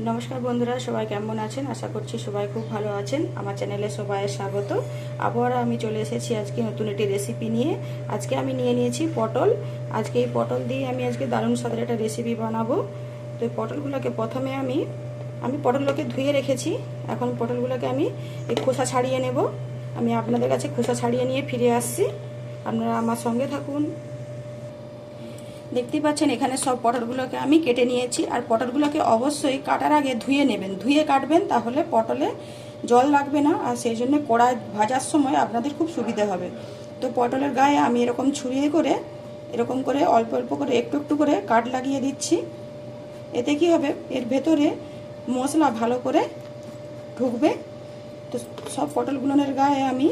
নমস্কার বন্ধুরা, সবাই কেমন আছেন? আশা করছি সবাই খুব ভালো আছেন। আমার চ্যানেলে সবাই স্বাগত। আবার আমি চলে এসেছি আজকে নতুন একটি রেসিপি নিয়ে। আজকে আমি নিয়ে নিয়েছি পটল। আজকে এই পটল দিয়ে আমি আজকে দারুণ স্বাদের একটা রেসিপি বানাবো। তো এই পটলগুলোকে প্রথমে আমি পটলগুলোকে ধুয়ে রেখেছি। এখন পটলগুলোকে আমি এই খোসা ছাড়িয়ে নেব। আমি আপনাদের কাছে খোসা ছাড়িয়ে নিয়ে ফিরে আসছি, আপনারা আমার সঙ্গে থাকুন। দেখতেই পাচ্ছেন এখানে সব পটলগুলোকে আমি কেটে নিয়েছি। আর পটলগুলোকে অবশ্যই কাটার আগে ধুয়ে নেবেন, ধুয়ে কাটবেন, তাহলে পটলে জল লাগবে না, আর সেই জন্য কড়াই ভাজার সময় আপনাদের খুব সুবিধা হবে। তো পটলের গায়ে আমি এরকম ছুরিয়ে করে এরকম করে অল্প অল্প করে একটু একটু করে কাট লাগিয়ে দিচ্ছি। এতে কি হবে, এর ভেতরে মশলা ভালো করে ঢুকবে। তো সব পটলগুলোর গায়ে আমি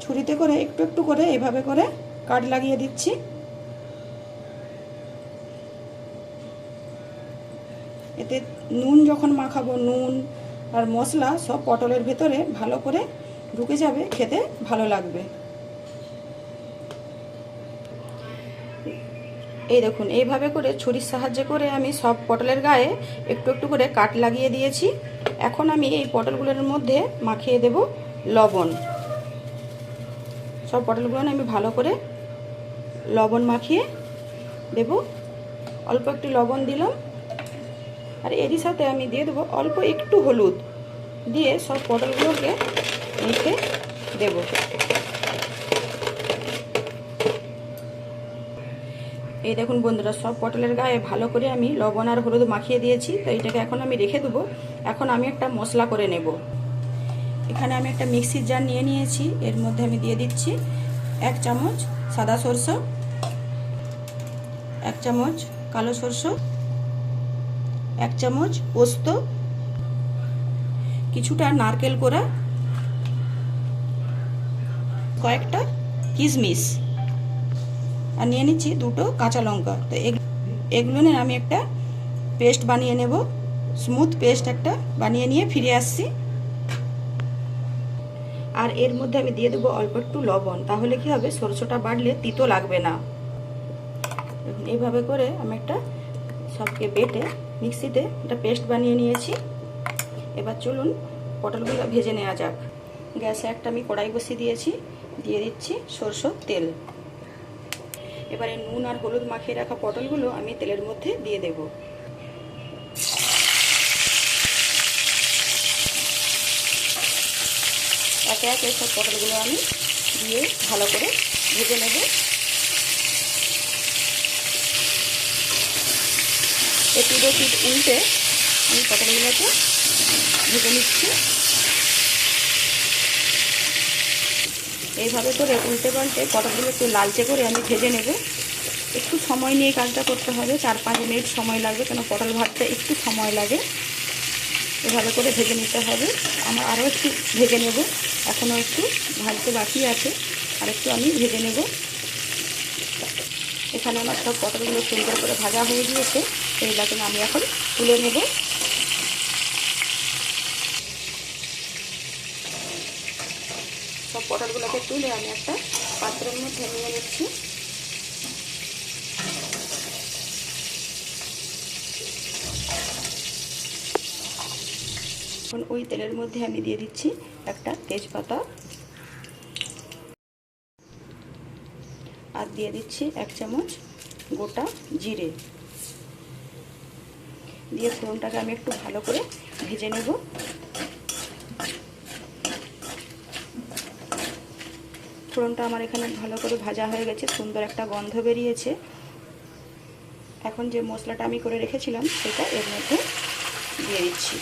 ছুরিতে করে একটু একটু করে এভাবে করে কাট লাগিয়ে দিচ্ছি। এতে নুন যখন মাখাবো, নুন আর মশলা সব পটলের ভেতরে ভালো করে ঢুকে যাবে, খেতে ভালো লাগবে। এই দেখুন, এইভাবে করে ছুরির সাহায্যে করে আমি সব পটলের গায়ে একটু একটু করে কাট লাগিয়ে দিয়েছি। এখন আমি এই পটলগুলোর মধ্যে মাখিয়ে দেব লবণ। সব পটলগুলো আমি ভালো করে লবণ মাখিয়ে দেব। অল্প একটু লবণ দিলাম, আর এরই সাথে আমি দিয়ে দেবো অল্প একটু হলুদ, দিয়ে সব পটলগুলোকে মেখে দেব। এই দেখুন বন্ধুরা, সব পটলের গায়ে ভালো করে আমি লবণ আর হলুদ মাখিয়ে দিয়েছি। তো এইটাকে এখন আমি রেখে দেবো। এখন আমি একটা মশলা করে নেব। এখানে আমি একটা মিক্সির জার নিয়ে নিয়েছি। এর মধ্যে আমি দিয়ে দিচ্ছি 1 চামচ সাদা সরষে, 1 চামচ কালো সরষে, 1 চামচ পোস্ত, কিছুটা নারকেল কোড়া, কয়েকটা কিশমিশ, আর নিয়ে নিচ্ছি 2টো কাঁচা লঙ্কা। তো এগুলো নিয়ে আমি একটা পেস্ট বানিয়ে নেব। স্মুথ পেস্ট একটা বানিয়ে নিয়ে ফিরে আসছি। আর এর মধ্যে আমি দিয়ে দেবো অল্প একটু লবণ, তাহলে কি হবে, সরষেটা বাটলে তিতো লাগবে না। এইভাবে করে আমি একটা সবকে বেটে মিক্সিতে একটা পেস্ট বানিয়ে নিয়েছি। এবার চলুন পটলগুলো ভেজে নেওয়া যাক। গ্যাসে একটা আমি কড়াই বসিয়ে দিয়েছি, দিয়ে দিচ্ছি সরষের তেল। এবারে নুন আর হলুদ মাখিয়ে রাখা পটলগুলো আমি তেলের মধ্যে দিয়ে দেব। একে একে সব পটলগুলো আমি দিয়ে ভালো করে ভেজে নেব। এপিট ওপিট উল্টে আমি পটলগুলোকে ভেজে নিচ্ছি। এইভাবে করে উল্টে পাল্টে পটলগুলো একটু লালচে করে আমি ভেজে নেব। একটু সময় নিয়ে কাজটা করতে হবে, 4-5 মিনিট সময় লাগবে, কেন পটল ভাজতে একটু সময় লাগে। এভাবে করে ভেজে নিতে হবে। আমার আরও একটু ভেজে নেব, এখনও একটু ভাজতে বাকি আছে, আর একটু আমি ভেজে নেব। এখানে আমার সব পটলগুলো সুন্দর করে ভাজা হয়ে গিয়েছে। এইটাকে আমি এখন তুলে নেব। সব পটলগুলোকে তুলে আমি একটা পাত্রের মধ্যে নিয়ে নিচ্ছি। এখন ওই তেলের মধ্যে আমি দিয়ে দিচ্ছি একটা তেজপাতা, আর দিয়ে দিচ্ছি 1 চামচ গোটা জিরে, দিয়ে ফোড়নটাকে আমি একটু ভালো করে ভেজে নেব। ফোড়নটা আমার এখানে ভালো করে ভাজা হয়ে গেছে, সুন্দর একটা গন্ধ বেরিয়েছে। এখন যে মশলাটা আমি করে রেখেছিলাম সেটা এর মধ্যে দিয়ে দিচ্ছি।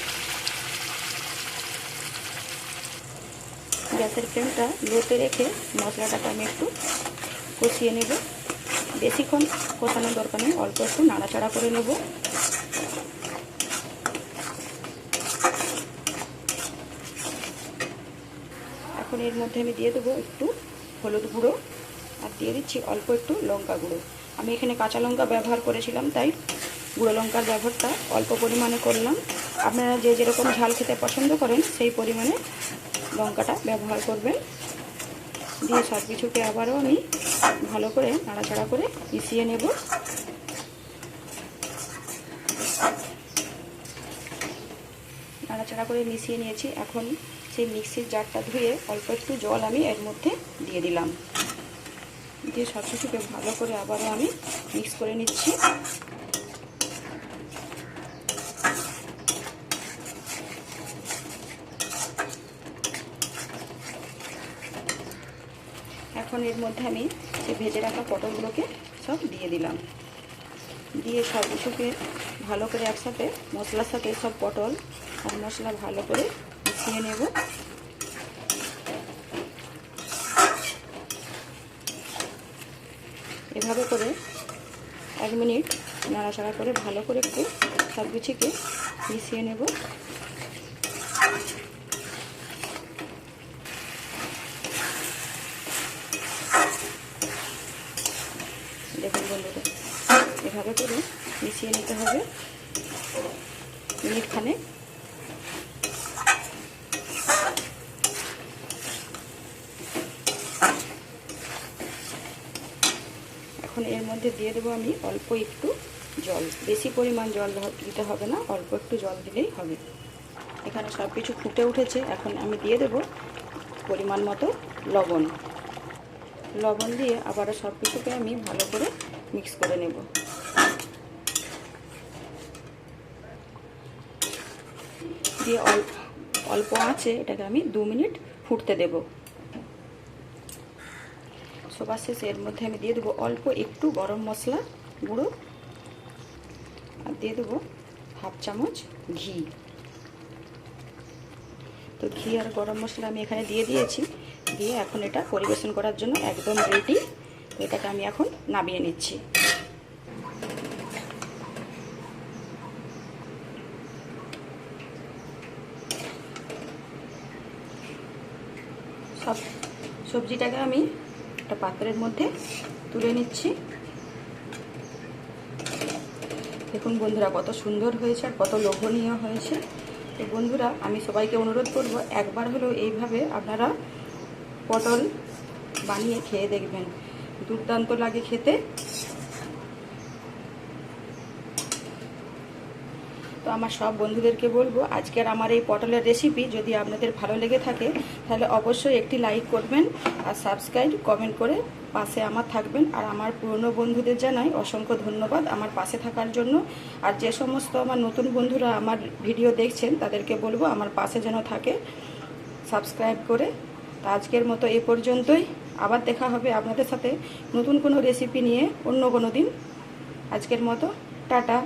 গ্যাসের ফ্লেমটা লোতে রেখে মশলাটাকে আমি একটু কষিয়ে নেব। বেশিক্ষণ কষানোর দরকার নেই, অল্প একটু নাড়াচাড়া করে নেব। এখন এর মধ্যে আমি দিয়ে দেবো একটু হলুদ গুঁড়ো, আর দিয়ে দিচ্ছি অল্প একটু লঙ্কা গুঁড়ো। আমি এখানে কাঁচা লঙ্কা ব্যবহার করেছিলাম, তাই গুঁড়ো লঙ্কার ব্যবহারটা অল্প পরিমাণে করলাম। আপনারা যে যেরকম ঝাল খেতে পছন্দ করেন সেই পরিমাণে লঙ্কাটা ব্যবহার করবেন। দিয়ে সব কিছুকে আবারও আমি ভালো করে নাড়াচাড়া করে মিশিয়ে নেব। নাড়াচাড়া করে মিশিয়ে নিয়েছি। এখন সেই মিক্সির জারটা ধুয়ে অল্প একটু জল আমি এর মধ্যে দিয়ে দিলাম, দিয়ে সব কিছুকে ভালো করে আবারও আমি মিক্স করে নিচ্ছি। এখন এর মধ্যে আমি যে ভেজে রাখা পটলগুলোকে সব দিয়ে দিলাম, দিয়ে সব কিছুকে ভালো করে একসাথে মশলার সাথে সব পটল আর মশলা ভালো করে মিশিয়ে নেব। এভাবে করে 1 মিনিট নাড়াচাড়া করে ভালো করে একটু সব কিছুকে মিশিয়ে নেব। দেখুন বন্ধুরা, এভাবে করে মিশিয়ে নিতে হবে মিনিট খানেক। এখন এর মধ্যে দিয়ে দেবো আমি অল্প একটু জল, বেশি পরিমাণ জল দিতে হবে না, অল্প একটু জল দিলেই হবে। এখানে সব কিছু ফুটে উঠেছে, এখন আমি দিয়ে দেব পরিমাণ মতো লবণ। লবণ দিয়ে আবারও সব কিছুকে আমি ভালো করে মিক্স করে নেব। দিয়ে অল্প আঁচে এটাকে আমি 2 মিনিট ফুটতে দেব। সবার শেষে এর মধ্যে আমি দিয়ে দেবো অল্প একটু গরম মশলা গুঁড়ো, আর দিয়ে দেবো 1/2 চামচ ঘি। তো ঘি আর গরম মশলা আমি এখানে দিয়ে দিয়েছি, দিয়ে এখন এটা পরিবেশন করার জন্য একদম রেডি। এটাকে আমি এখন নামিয়ে নিচ্ছি। সব সবজিটাকে আমি একটা পাত্রের মধ্যে তুলে নিচ্ছি। দেখুন বন্ধুরা, কত সুন্দর হয়েছে আর কত লোভনীয় হয়েছে। তো বন্ধুরা, আমি সবাইকে অনুরোধ করব, একবার হলেও এইভাবে আপনারা পটল বানিয়ে খেয়ে দেখবেন, দুর্দান্ত লাগে খেতে। তো আমার সব বন্ধুদেরকে বলবো, আজকের আমার এই পটলের রেসিপি যদি আপনাদের ভালো লেগে থাকে তাহলে অবশ্যই একটি লাইক করবেন আর সাবস্ক্রাইব কমেন্ট করে পাশে আমার থাকবেন। আর আমার পুরনো বন্ধুদের জানাই অসংখ্য ধন্যবাদ আমার পাশে থাকার জন্য। আর যে সমস্ত আমার নতুন বন্ধুরা আমার ভিডিও দেখছেন তাদেরকে বলবো আমার পাশে যেন থাকে সাবস্ক্রাইব করে। তো আজকের মতো এই পর্যন্তই, আবার দেখা হবে আপনাদের সাথে নতুন কোনো রেসিপি নিয়ে অন্য কোনো দিন। আজকের মতো টাটা।